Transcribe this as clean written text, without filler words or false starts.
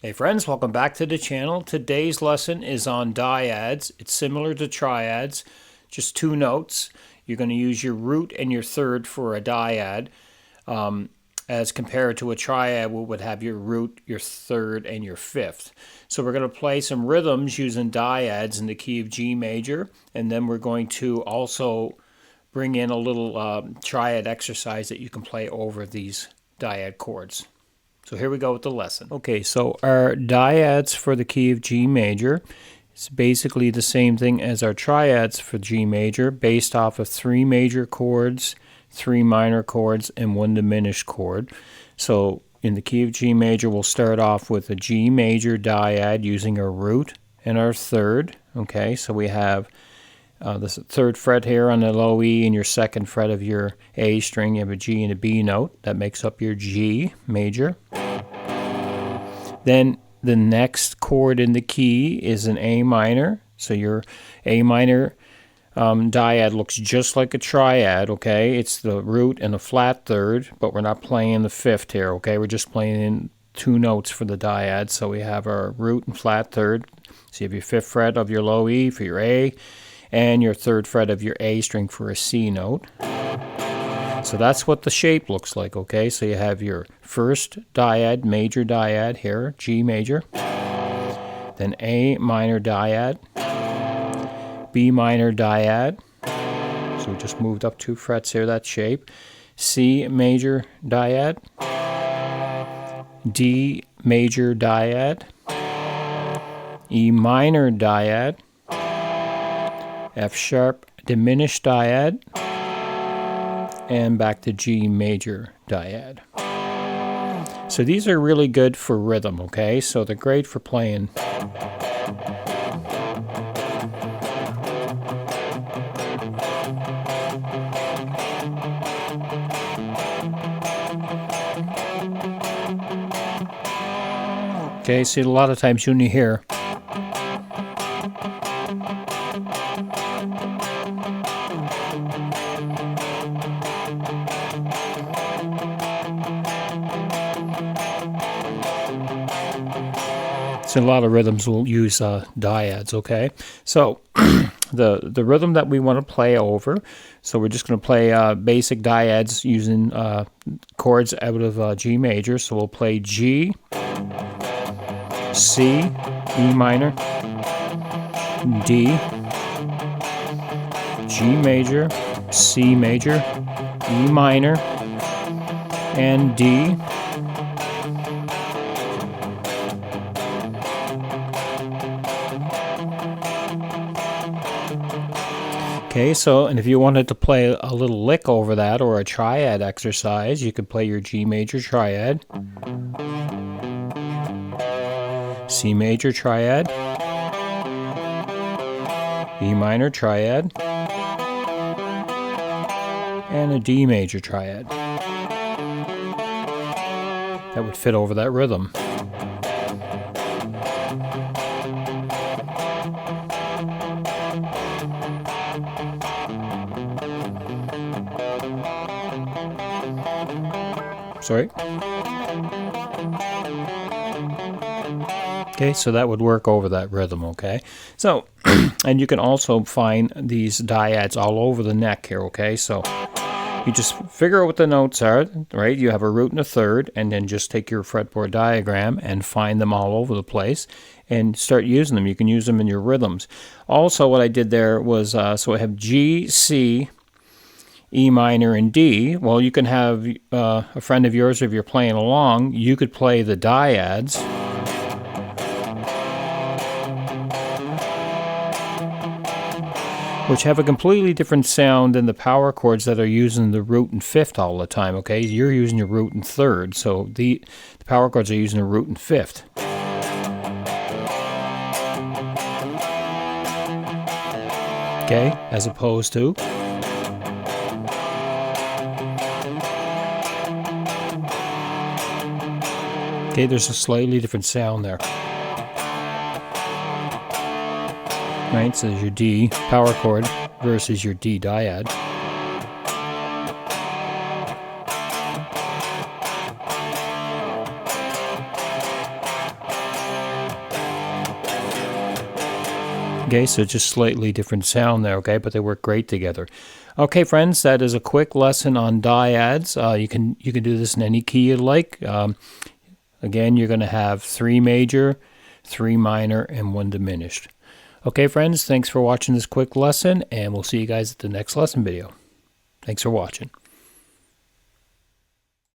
Hey friends, welcome back to the channel. Today's lesson is on dyads. It's similar to triads, just two notes. You're going to use your root and your third for a dyad, as compared to a triad, which would have your root, your third, and your fifth. So we're going to play some rhythms using dyads in the key of G major, and then we're going to also bring in a little triad exercise that you can play over these dyad chords. So here we go with the lesson. Okay, so our dyads for the key of G major is basically the same thing as our triads for G major, based off of 3 major chords, 3 minor chords, and 1 diminished chord. So in the key of G major, we'll start off with a G major dyad using our root and our third. Okay, so we have the third fret here on the low E and your second fret of your A string. You have a G and a B note. That makes up your G major. Then the next chord in the key is an A minor. So your A minor dyad looks just like a triad, okay? It's the root and a flat third, but we're not playing the fifth here, okay? We're just playing in 2 notes for the dyad. So we have our root and flat third. So you have your 5th fret of your low E for your A, and your 3rd fret of your A string for a C note. So that's what the shape looks like, okay? So you have your first dyad, major dyad here, G major, then A minor dyad, B minor dyad, so we just moved up 2 frets here, that shape, C major dyad, D major dyad, E minor dyad, F sharp diminished dyad, and back to G major dyad. So these are really good for rhythm, okay? So they're great for playing. Okay, see, a lot of times when you hear so a lot of rhythms will use dyads, okay? So the rhythm that we want to play over, so we're just going to play basic dyads using chords out of G major. So we'll play G, C, E minor, D, G major, C major, E minor, and D. Okay, so, and if you wanted to play a little lick over that or a triad exercise, you could play your G major triad, C major triad, E minor triad, and a D major triad. That would fit over that rhythm. Sorry. Okay, so that would work over that rhythm, okay? So, and you can also find these dyads all over the neck here, okay? So you just figure out what the notes are, right? You have a root and a third, and then just take your fretboard diagram and find them all over the place and start using them. You can use them in your rhythms. Also, what I did there was, so I have G, C, E minor, and D. Well, you can have a friend of yours, if you're playing along, you could play the dyads. Which have a completely different sound than the power chords that are using the root and fifth all the time, okay? You're using your root and third, so the power chords are using a root and fifth. Okay, as opposed to okay, there's a slightly different sound there. Right, so there's your D power chord versus your D dyad. Okay, so just slightly different sound there, okay, but they work great together. Okay, friends, that is a quick lesson on dyads. You can do this in any key you like. Again, you're going to have 3 major, 3 minor, and 1 diminished. Okay, friends, thanks for watching this quick lesson, and we'll see you guys at the next lesson video. Thanks for watching.